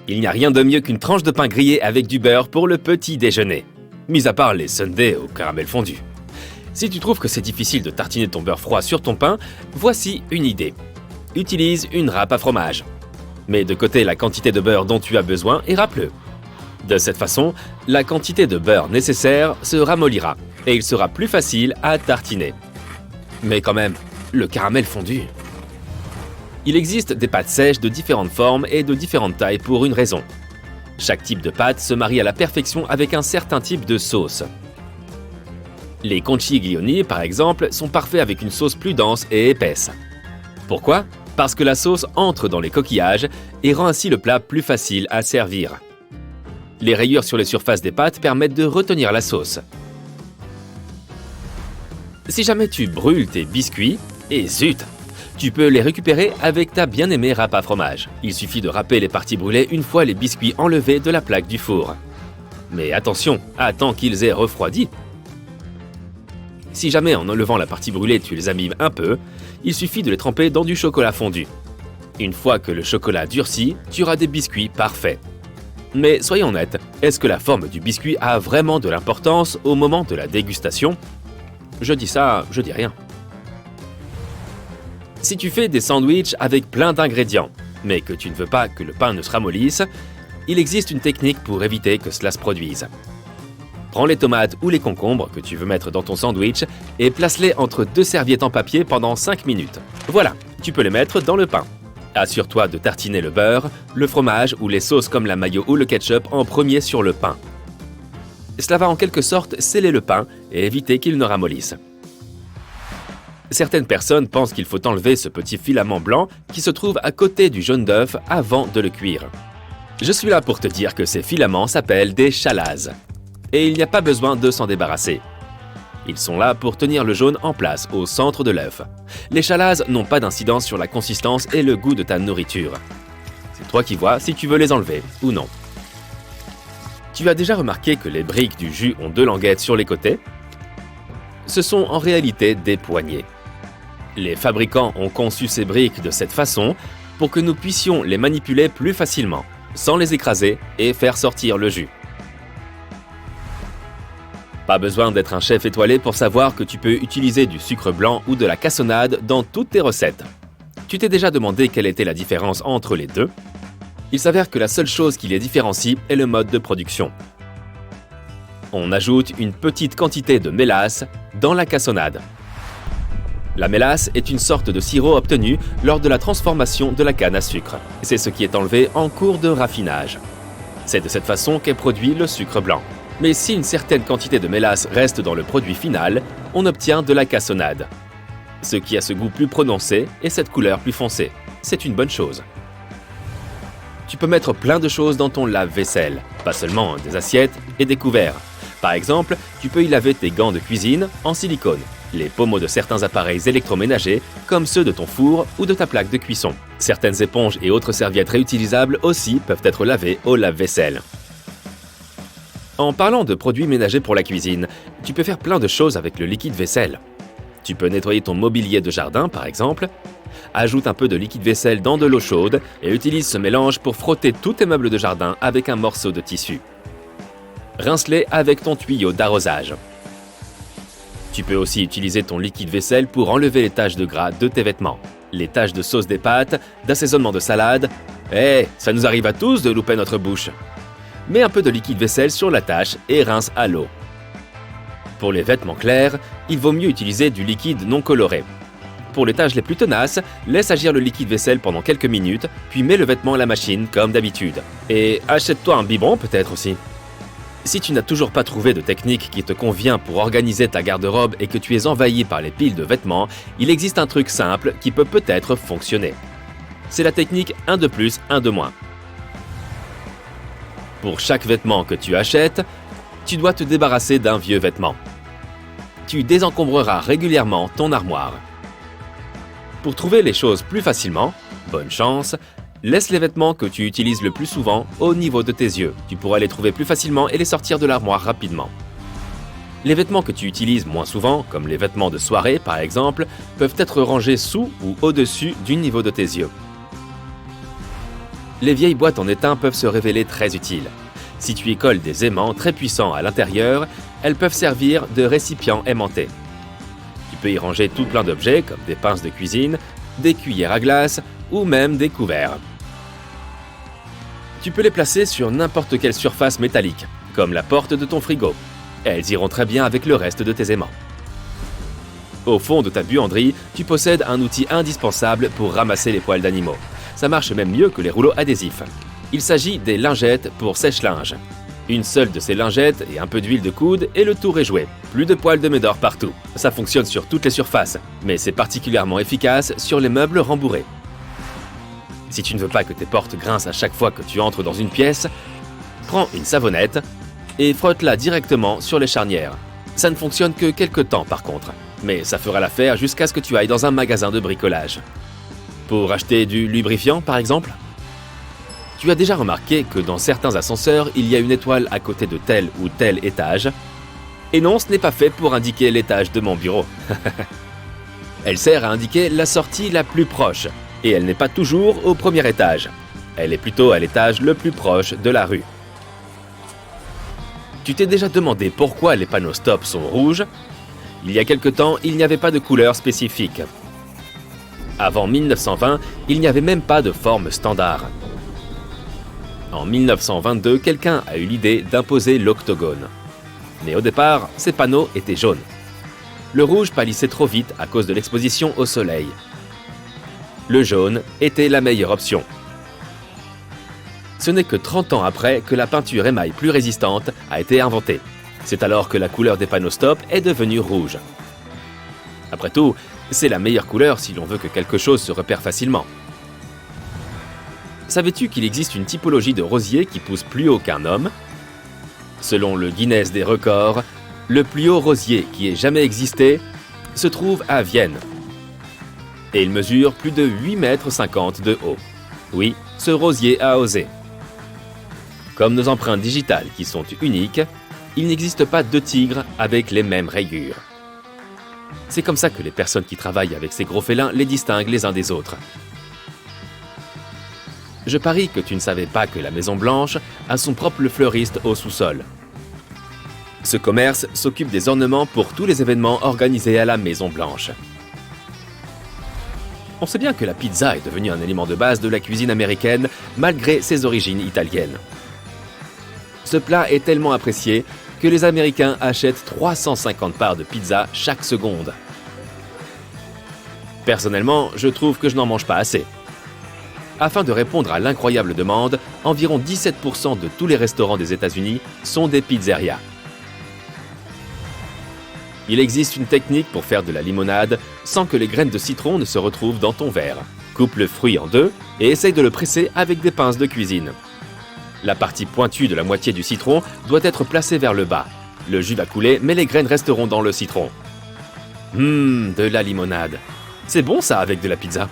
Il n'y a rien de mieux qu'une tranche de pain grillé avec du beurre pour le petit déjeuner. Mis à part les sundaes au caramel fondu. Si tu trouves que c'est difficile de tartiner ton beurre froid sur ton pain, voici une idée. Utilise une râpe à fromage. Mets de côté la quantité de beurre dont tu as besoin et râpe-le. De cette façon, la quantité de beurre nécessaire se ramollira et il sera plus facile à tartiner. Mais quand même, le caramel fondu. Il existe des pâtes sèches de différentes formes et de différentes tailles pour une raison. Chaque type de pâte se marie à la perfection avec un certain type de sauce. Les conchiglioni, par exemple, sont parfaits avec une sauce plus dense et épaisse. Pourquoi ? Parce que la sauce entre dans les coquillages et rend ainsi le plat plus facile à servir. Les rayures sur les surfaces des pâtes permettent de retenir la sauce. Si jamais tu brûles tes biscuits, et zut, tu peux les récupérer avec ta bien-aimée râpe à fromage. Il suffit de râper les parties brûlées une fois les biscuits enlevés de la plaque du four. Mais attention, attends qu'ils aient refroidi. Si jamais en enlevant la partie brûlée tu les abîmes un peu, il suffit de les tremper dans du chocolat fondu. Une fois que le chocolat durcit, tu auras des biscuits parfaits. Mais soyons honnêtes, est-ce que la forme du biscuit a vraiment de l'importance au moment de la dégustation ? Je dis ça, je dis rien. Si tu fais des sandwichs avec plein d'ingrédients, mais que tu ne veux pas que le pain ne se ramollisse, il existe une technique pour éviter que cela se produise. Prends les tomates ou les concombres que tu veux mettre dans ton sandwich et place-les entre deux serviettes en papier pendant 5 minutes. Voilà, tu peux les mettre dans le pain. Assure-toi de tartiner le beurre, le fromage ou les sauces comme la mayo ou le ketchup en premier sur le pain. Cela va en quelque sorte sceller le pain et éviter qu'il ne ramollisse. Certaines personnes pensent qu'il faut enlever ce petit filament blanc qui se trouve à côté du jaune d'œuf avant de le cuire. Je suis là pour te dire que ces filaments s'appellent des chalases. Et il n'y a pas besoin de s'en débarrasser. Ils sont là pour tenir le jaune en place au centre de l'œuf. Les chalases n'ont pas d'incidence sur la consistance et le goût de ta nourriture. C'est toi qui vois si tu veux les enlever ou non. Tu as déjà remarqué que les briques du jus ont 2 languettes sur les côtés ? Ce sont en réalité des poignées. Les fabricants ont conçu ces briques de cette façon pour que nous puissions les manipuler plus facilement, sans les écraser et faire sortir le jus. Pas besoin d'être un chef étoilé pour savoir que tu peux utiliser du sucre blanc ou de la cassonade dans toutes tes recettes. Tu t'es déjà demandé quelle était la différence entre les deux ? Il s'avère que la seule chose qui les différencie est le mode de production. On ajoute une petite quantité de mélasse dans la cassonade. La mélasse est une sorte de sirop obtenu lors de la transformation de la canne à sucre. C'est ce qui est enlevé en cours de raffinage. C'est de cette façon qu'est produit le sucre blanc. Mais si une certaine quantité de mélasse reste dans le produit final, on obtient de la cassonade. Ce qui a ce goût plus prononcé et cette couleur plus foncée. C'est une bonne chose. Tu peux mettre plein de choses dans ton lave-vaisselle, pas seulement des assiettes et des couverts. Par exemple, tu peux y laver tes gants de cuisine en silicone, les pommeaux de certains appareils électroménagers comme ceux de ton four ou de ta plaque de cuisson. Certaines éponges et autres serviettes réutilisables aussi peuvent être lavées au lave-vaisselle. En parlant de produits ménagers pour la cuisine, tu peux faire plein de choses avec le liquide vaisselle. Tu peux nettoyer ton mobilier de jardin par exemple. Ajoute un peu de liquide vaisselle dans de l'eau chaude et utilise ce mélange pour frotter tous tes meubles de jardin avec un morceau de tissu. Rince-les avec ton tuyau d'arrosage. Tu peux aussi utiliser ton liquide vaisselle pour enlever les taches de gras de tes vêtements, les taches de sauce des pâtes, d'assaisonnement de salade. Ça nous arrive à tous de louper notre bouche. Mets un peu de liquide vaisselle sur la tache et rince à l'eau. Pour les vêtements clairs, il vaut mieux utiliser du liquide non coloré. Pour les taches les plus tenaces, laisse agir le liquide vaisselle pendant quelques minutes, puis mets le vêtement à la machine comme d'habitude. Et achète-toi un biberon peut-être aussi. Si tu n'as toujours pas trouvé de technique qui te convient pour organiser ta garde-robe et que tu es envahi par les piles de vêtements, il existe un truc simple qui peut peut-être fonctionner. C'est la technique 1 de plus, 1 de moins. Pour chaque vêtement que tu achètes, tu dois te débarrasser d'un vieux vêtement. Tu désencombreras régulièrement ton armoire. Pour trouver les choses plus facilement, bonne chance, laisse les vêtements que tu utilises le plus souvent au niveau de tes yeux. Tu pourras les trouver plus facilement et les sortir de l'armoire rapidement. Les vêtements que tu utilises moins souvent, comme les vêtements de soirée par exemple, peuvent être rangés sous ou au-dessus du niveau de tes yeux. Les vieilles boîtes en étain peuvent se révéler très utiles. Si tu y colles des aimants très puissants à l'intérieur, elles peuvent servir de récipients aimantés. Tu peux y ranger tout plein d'objets comme des pinces de cuisine, des cuillères à glace ou même des couverts. Tu peux les placer sur n'importe quelle surface métallique, comme la porte de ton frigo. Elles iront très bien avec le reste de tes aimants. Au fond de ta buanderie, tu possèdes un outil indispensable pour ramasser les poils d'animaux. Ça marche même mieux que les rouleaux adhésifs. Il s'agit des lingettes pour sèche-linge. Une seule de ces lingettes et un peu d'huile de coude et le tour est joué. Plus de poils de médor partout. Ça fonctionne sur toutes les surfaces, mais c'est particulièrement efficace sur les meubles rembourrés. Si tu ne veux pas que tes portes grincent à chaque fois que tu entres dans une pièce, prends une savonnette et frotte-la directement sur les charnières. Ça ne fonctionne que quelques temps par contre, mais ça fera l'affaire jusqu'à ce que tu ailles dans un magasin de bricolage. Pour acheter du lubrifiant par exemple ? Tu as déjà remarqué que dans certains ascenseurs, il y a une étoile à côté de tel ou tel étage. Et non, ce n'est pas fait pour indiquer l'étage de mon bureau. Elle sert à indiquer la sortie la plus proche, et elle n'est pas toujours au premier étage. Elle est plutôt à l'étage le plus proche de la rue. Tu t'es déjà demandé pourquoi les panneaux stop sont rouges ? Il y a quelque temps, il n'y avait pas de couleur spécifique. Avant 1920, il n'y avait même pas de forme standard. En 1922, quelqu'un a eu l'idée d'imposer l'octogone. Mais au départ, ces panneaux étaient jaunes. Le rouge pâlissait trop vite à cause de l'exposition au soleil. Le jaune était la meilleure option. Ce n'est que 30 ans après que la peinture émail plus résistante a été inventée. C'est alors que la couleur des panneaux stop est devenue rouge. Après tout, c'est la meilleure couleur si l'on veut que quelque chose se repère facilement. Savais-tu qu'il existe une typologie de rosier qui pousse plus haut qu'un homme ? Selon le Guinness des records, le plus haut rosier qui ait jamais existé se trouve à Vienne. Et il mesure plus de 8,50 m de haut. Oui, ce rosier a osé. Comme nos empreintes digitales qui sont uniques, il n'existe pas deux tigres avec les mêmes rayures. C'est comme ça que les personnes qui travaillent avec ces gros félins les distinguent les uns des autres. Je parie que tu ne savais pas que la Maison Blanche a son propre fleuriste au sous-sol. Ce commerce s'occupe des ornements pour tous les événements organisés à la Maison Blanche. On sait bien que la pizza est devenue un élément de base de la cuisine américaine malgré ses origines italiennes. Ce plat est tellement apprécié que les Américains achètent 350 parts de pizza chaque seconde. Personnellement, je trouve que je n'en mange pas assez. Afin de répondre à l'incroyable demande, environ 17% de tous les restaurants des États-Unis sont des pizzerias. Il existe une technique pour faire de la limonade sans que les graines de citron ne se retrouvent dans ton verre. Coupe le fruit en deux et essaye de le presser avec des pinces de cuisine. La partie pointue de la moitié du citron doit être placée vers le bas. Le jus va couler, mais les graines resteront dans le citron. De la limonade. C'est bon ça avec de la pizza.